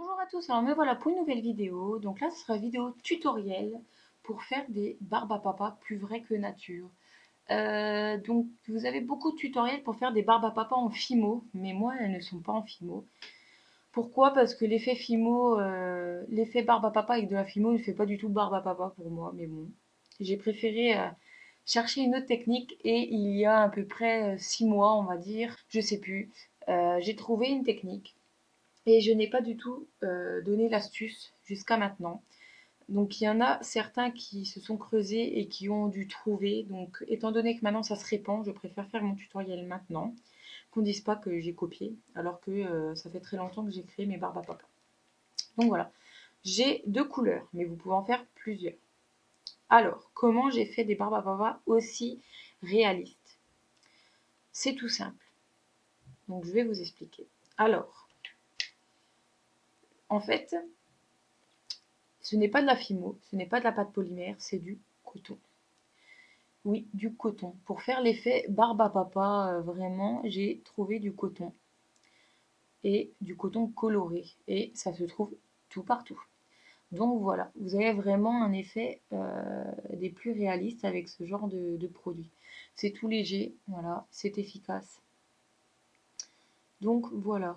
Bonjour à tous, alors me voilà pour une nouvelle vidéo. Donc là, ce sera une vidéo tutoriel pour faire des barbes à papa plus vraies que nature. Donc vous avez beaucoup de tutoriels pour faire des barbes à papa en Fimo, mais moi elles ne sont pas en Fimo. Pourquoi? Parce que l'effet Fimo, l'effet barbe à papa avec de la Fimo ne fait pas du tout barbe à papa pour moi, mais bon. J'ai préféré chercher une autre technique et il y a à peu près 6 mois, on va dire, je sais plus, j'ai trouvé une technique et je n'ai pas du tout donné l'astuce jusqu'à maintenant. Donc il y en a certains qui se sont creusés et qui ont dû trouver. Donc étant donné que maintenant ça se répand, je préfère faire mon tutoriel maintenant. Qu'on ne dise pas que j'ai copié, alors que ça fait très longtemps que j'ai créé mes barbes à papa. Donc voilà, j'ai deux couleurs, mais vous pouvez en faire plusieurs. Alors, comment j'ai fait des barbes à papa aussi réalistes? C'est tout simple. Donc je vais vous expliquer. Alors, en fait, ce n'est pas de la fimo, ce n'est pas de la pâte polymère, c'est du coton. Oui, du coton. Pour faire l'effet barbe à papa, vraiment, j'ai trouvé du coton. Et du coton coloré. Et ça se trouve tout partout. Donc voilà, vous avez vraiment un effet des plus réalistes avec ce genre de produit. C'est tout léger, voilà, c'est efficace. Donc voilà.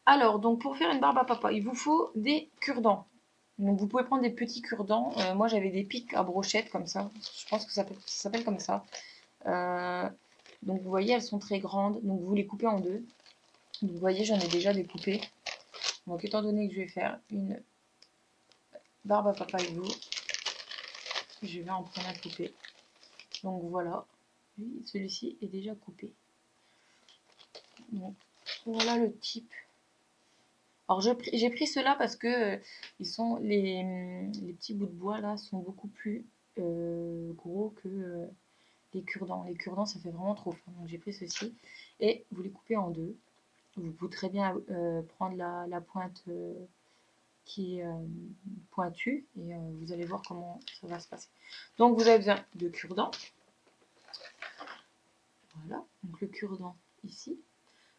Alors, donc pour faire une barbe à papa, il vous faut des cure-dents. Donc vous pouvez prendre des petits cure-dents. Moi j'avais des pics à brochette comme ça. Je pense que ça s'appelle comme ça. Euh, donc vous voyez, elles sont très grandes. Donc vous les coupez en deux. Donc vous voyez, j'en ai déjà découpé. Donc étant donné que je vais faire une barbe à papa avec vous, je vais en prendre un coupé. Donc voilà, celui-ci est déjà coupé. Donc voilà le type. Alors j'ai pris ceux-là parce que ils sont les petits bouts de bois là sont beaucoup plus gros que les cure-dents. Les cure-dents ça fait vraiment trop fin. Donc j'ai pris ceci et vous les coupez en deux. Vous pouvez très bien prendre la pointe qui est pointue et vous allez voir comment ça va se passer. Donc vous avez besoin de cure-dents. Voilà, donc le cure-dent ici.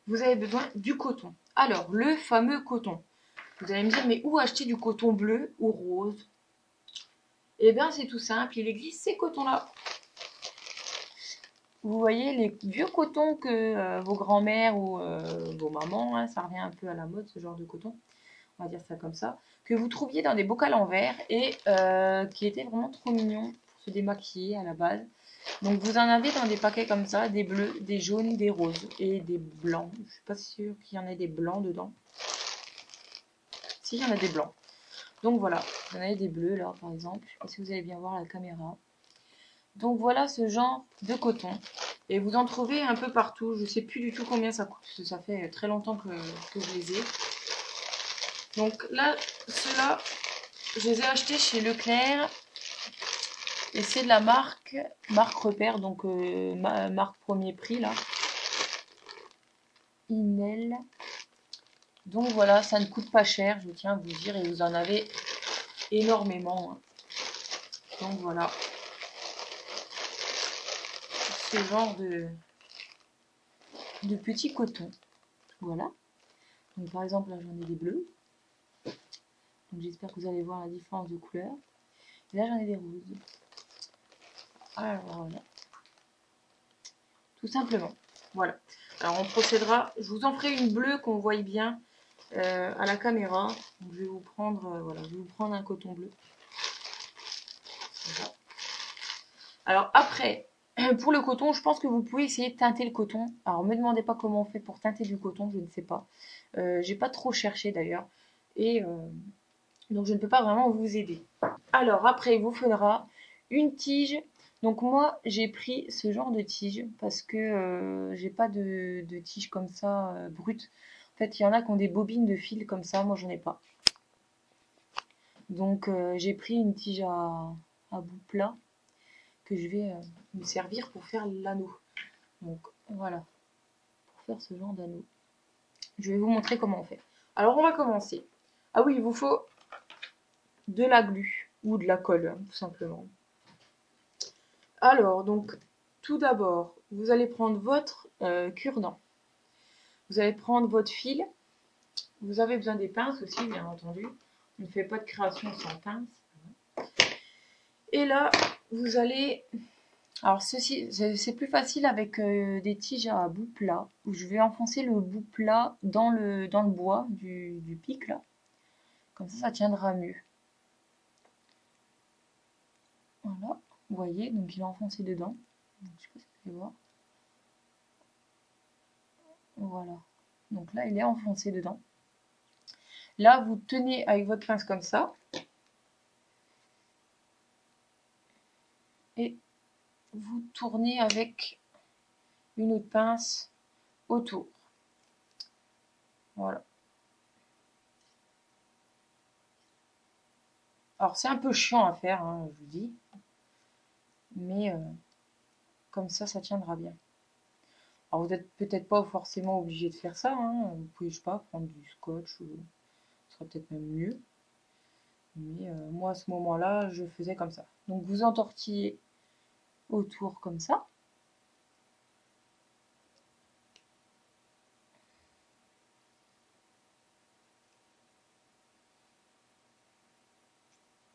Vous avez besoin du coton. Alors, le fameux coton. Vous allez me dire, mais où acheter du coton bleu ou rose? Eh bien, c'est tout simple, il existe ces cotons-là. Vous voyez, les vieux cotons que vos grands-mères ou vos mamans, hein, ça revient un peu à la mode, ce genre de coton, on va dire ça comme ça, que vous trouviez dans des bocals en verre et qui étaient vraiment trop mignons pour se démaquiller à la base. Donc vous en avez dans des paquets comme ça, des bleus, des jaunes, des roses et des blancs. Je suis pas sûre qu'il y en ait des blancs dedans. Si, il y en a des blancs. Donc voilà, vous en avez des bleus là par exemple. Je sais pas si vous allez bien voir la caméra. Donc voilà ce genre de coton. Et vous en trouvez un peu partout. Je sais plus du tout combien ça coûte. Parce que ça fait très longtemps que je les ai. Donc là, ceux-là, je les ai achetés chez Leclerc. Et c'est de la marque Repère, donc marque premier prix là. Inel. Donc voilà, ça ne coûte pas cher, je tiens à vous dire, et vous en avez énormément. Hein. Donc voilà. Ce genre de petits cotons. Voilà. Donc par exemple, là j'en ai des bleus. Donc j'espère que vous allez voir la différence de couleur. Et là j'en ai des roses. Alors voilà. Tout simplement. Voilà. Alors on procédera. Je vous en ferai une bleue qu'on voit bien à la caméra. Donc, je vais vous prendre, voilà, je vais vous prendre un coton bleu. Voilà. Alors après, pour le coton, je pense que vous pouvez essayer de teinter le coton. Alors ne me demandez pas comment on fait pour teinter du coton, je ne sais pas. J'ai pas trop cherché d'ailleurs. Et donc je ne peux pas vraiment vous aider. Alors après, il vous faudra une tige. Donc moi, j'ai pris ce genre de tige parce que j'ai pas de tige comme ça brute. En fait, il y en a qui ont des bobines de fil comme ça, moi j'en ai pas. Donc j'ai pris une tige à bout plat que je vais me servir pour faire l'anneau. Donc voilà, pour faire ce genre d'anneau. Je vais vous montrer comment on fait. Alors on va commencer. Ah oui, il vous faut de la glu ou de la colle, hein, tout simplement. Alors, donc, tout d'abord, vous allez prendre votre cure-dent. Vous allez prendre votre fil. Vous avez besoin des pinces aussi, bien entendu. On ne fait pas de création sans pince. Et là, vous allez... Alors ceci, c'est plus facile avec des tiges à bout plat, où je vais enfoncer le bout plat dans le bois du pic, là. Comme ça tiendra mieux. Voilà, vous voyez, donc il est enfoncé dedans. Donc, je sais pas si vous pouvez voir. Voilà. Donc là, il est enfoncé dedans. Là, vous tenez avec votre pince comme ça. Et vous tournez avec une autre pince autour. Voilà. Alors, c'est un peu chiant à faire, hein, je vous dis. Mais comme ça tiendra bien. Alors, vous n'êtes peut-être pas forcément obligé de faire ça. Hein. Vous pouvez, je sais pas, prendre du scotch. Ce serait peut-être même mieux. Mais moi, à ce moment-là, je faisais comme ça. Donc, vous entortillez autour comme ça.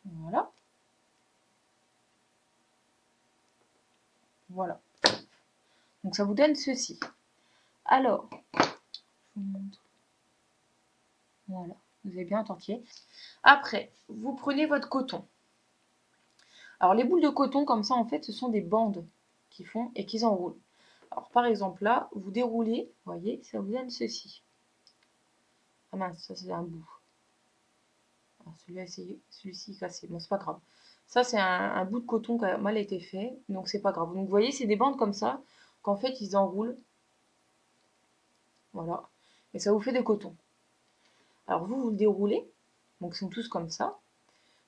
Voilà. Voilà. Donc, ça vous donne ceci. Alors, je vous montre. Voilà. Vous avez bien entortillé. Après, vous prenez votre coton. Alors, les boules de coton, comme ça, en fait, ce sont des bandes qui font et qui s'enroulent. Alors, par exemple, là, vous déroulez, vous voyez, ça vous donne ceci. Ah mince, ça c'est un bout. Celui-ci est cassé. Bon, c'est pas grave. Ça, c'est un bout de coton qui a mal été fait, donc c'est pas grave. Donc, vous voyez, c'est des bandes comme ça, qu'en fait, ils enroulent. Voilà. Et ça vous fait des cotons. Alors, vous le déroulez. Donc, ils sont tous comme ça.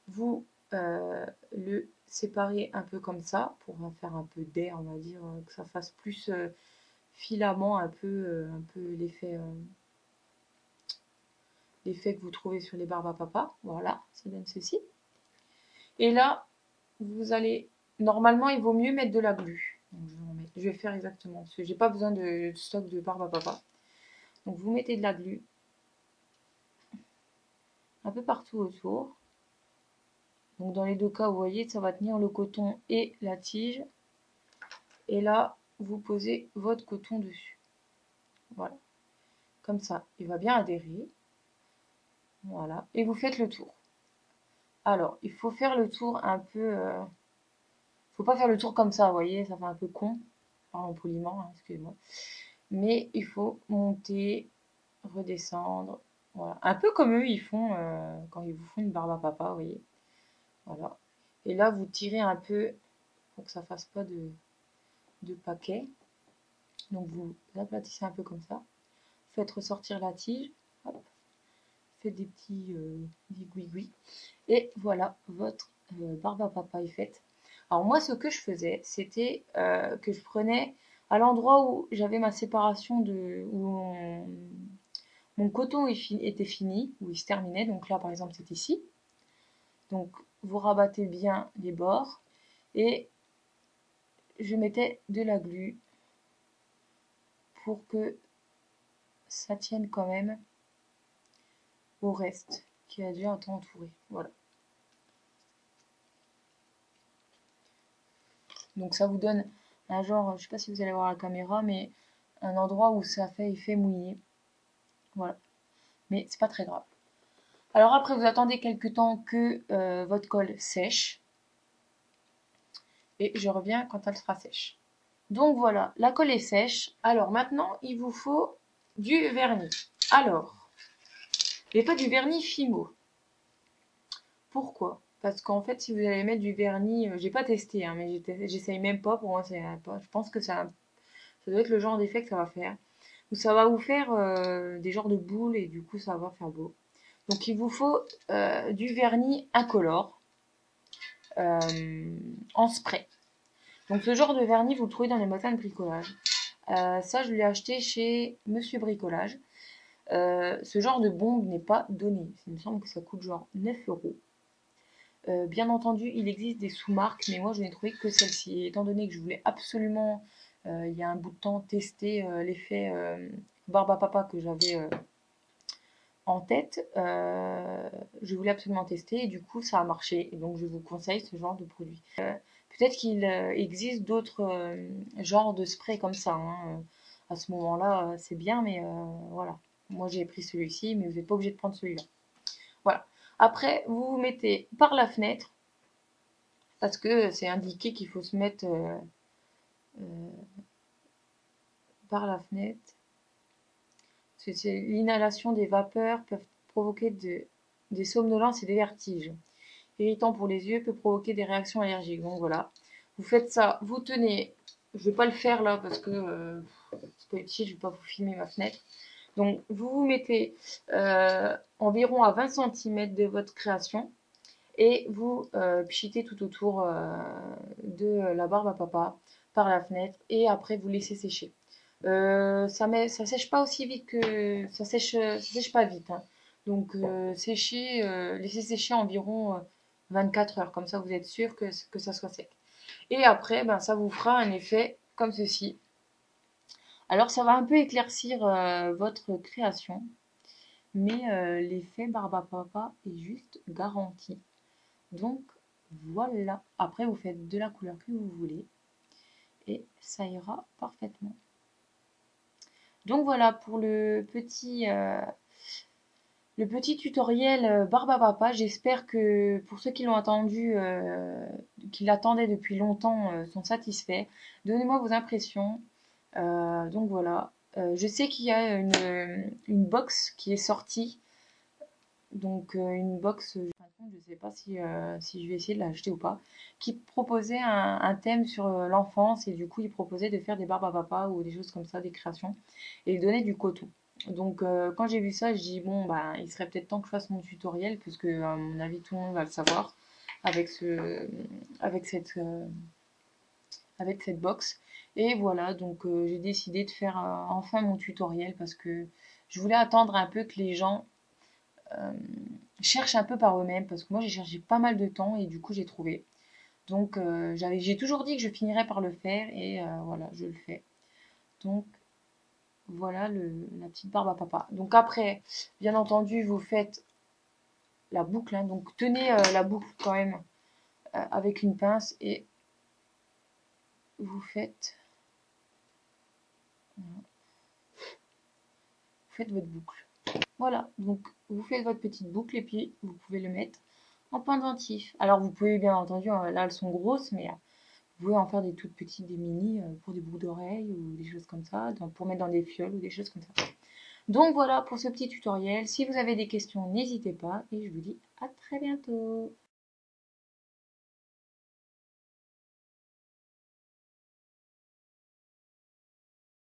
Vous le séparez un peu comme ça, pour faire un peu d'air, on va dire, que ça fasse plus filament, un peu l'effet que vous trouvez sur les barbes à papa. Voilà, ça donne ceci. Et là, vous allez... Normalement, il vaut mieux mettre de la glu. Donc, je vais faire exactement, parce que j'ai pas besoin de stock de barbe à papa. Donc, vous mettez de la glu un peu partout autour. Donc, dans les deux cas, vous voyez, ça va tenir le coton et la tige. Et là, vous posez votre coton dessus. Voilà. Comme ça, il va bien adhérer. Voilà. Et vous faites le tour. Alors, il faut faire le tour un peu... faut pas faire le tour comme ça, vous voyez, ça fait un peu con. Pardon, poliment, hein, excusez-moi. Mais il faut monter, redescendre. Voilà. Un peu comme eux, ils font quand ils vous font une barbe à papa, vous voyez. Voilà. Et là, vous tirez un peu pour que ça fasse pas de paquet. Donc, vous aplatissez un peu comme ça. Faites ressortir la tige. Hop. Faites des petits gouigouis. Et voilà, votre barbe à papa est faite. Alors moi, ce que je faisais, c'était que je prenais à l'endroit où j'avais ma séparation où mon coton était fini, où il se terminait. Donc là, par exemple, c'est ici. Donc vous rabattez bien les bords et je mettais de la glu pour que ça tienne quand même au reste qui a déjà été entouré. Voilà. Donc ça vous donne un genre, je sais pas si vous allez voir la caméra, mais un endroit où ça fait effet mouillé. Voilà. Mais c'est pas très grave. Alors après, vous attendez quelques temps que votre colle sèche. Et je reviens quand elle sera sèche. Donc voilà, la colle est sèche. Alors maintenant, il vous faut du vernis. Alors, mais pas du vernis Fimo. Pourquoi? Parce qu'en fait, si vous allez mettre du vernis, j'ai pas testé, hein, mais j'essaye même pas. Pour moi, je pense que ça doit être le genre d'effet que ça va faire. Ou ça va vous faire des genres de boules et du coup, ça va faire beau. Donc, il vous faut du vernis incolore en spray. Donc, ce genre de vernis, vous le trouvez dans les magasins de bricolage. Ça, je l'ai acheté chez Monsieur Bricolage. Ce genre de bombe n'est pas donné. Il me semble que ça coûte genre 9 euros. Bien entendu, il existe des sous-marques, mais moi je n'ai trouvé que celle-ci. Étant donné que je voulais absolument, il y a un bout de temps, tester l'effet barbe à papa que j'avais en tête, je voulais absolument tester et du coup ça a marché et donc je vous conseille ce genre de produit. Peut-être qu'il existe d'autres genres de sprays comme ça, hein. À ce moment-là, c'est bien, mais voilà. Moi j'ai pris celui-ci, mais vous n'êtes pas obligé de prendre celui-là. Voilà. Après, vous vous mettez par la fenêtre parce que c'est indiqué qu'il faut se mettre par la fenêtre. L'inhalation des vapeurs peuvent provoquer des somnolences et des vertiges. Irritant pour les yeux, peut provoquer des réactions allergiques. Donc voilà, vous faites ça, vous tenez. Je vais pas le faire là parce que c'est pas utile, je vais pas vous filmer ma fenêtre. Donc vous vous mettez environ à 20 cm de votre création et vous pchitez tout autour de la barbe à papa par la fenêtre et après vous laissez sécher. Ça sèche pas aussi vite que ça sèche pas vite, hein. Donc laissez sécher environ 24 heures, comme ça vous êtes sûr que ça soit sec. Et après, ben, ça vous fera un effet comme ceci. Alors ça va un peu éclaircir votre création, mais l'effet barbe à papa est juste garanti. Donc voilà. Après vous faites de la couleur que vous voulez et ça ira parfaitement. Donc voilà pour le petit tutoriel barbe à papa. J'espère que pour ceux qui l'ont attendu, qui l'attendaient depuis longtemps, sont satisfaits. Donnez-moi vos impressions. Donc voilà. Je sais qu'il y a une box qui est sortie. Donc une box, je ne sais pas si je vais essayer de l'acheter ou pas, qui proposait un thème sur l'enfance et du coup il proposait de faire des barbes à papa ou des choses comme ça, des créations, et il donnait du coton. Donc quand j'ai vu ça, je dis bon bah il serait peut-être temps que je fasse mon tutoriel parce que à mon avis tout le monde va le savoir avec avec cette avec cette box. Et voilà, donc j'ai décidé de faire enfin mon tutoriel parce que je voulais attendre un peu que les gens euh, cherchent un peu par eux-mêmes parce que moi j'ai cherché pas mal de temps et du coup j'ai trouvé. Donc j'ai toujours dit que je finirais par le faire et voilà, je le fais. Donc voilà la petite barbe à papa. Donc après, bien entendu, vous faites la boucle, hein. Donc tenez la boucle quand même avec une pince et vous faites, vous faites votre boucle. Voilà, donc vous faites votre petite boucle et puis vous pouvez le mettre en pendentif. Alors vous pouvez bien entendu, là elles sont grosses, mais vous pouvez en faire des toutes petites, des mini pour des boucles d'oreilles ou des choses comme ça, pour mettre dans des fioles ou des choses comme ça. Donc voilà pour ce petit tutoriel. Si vous avez des questions, n'hésitez pas et je vous dis à très bientôt.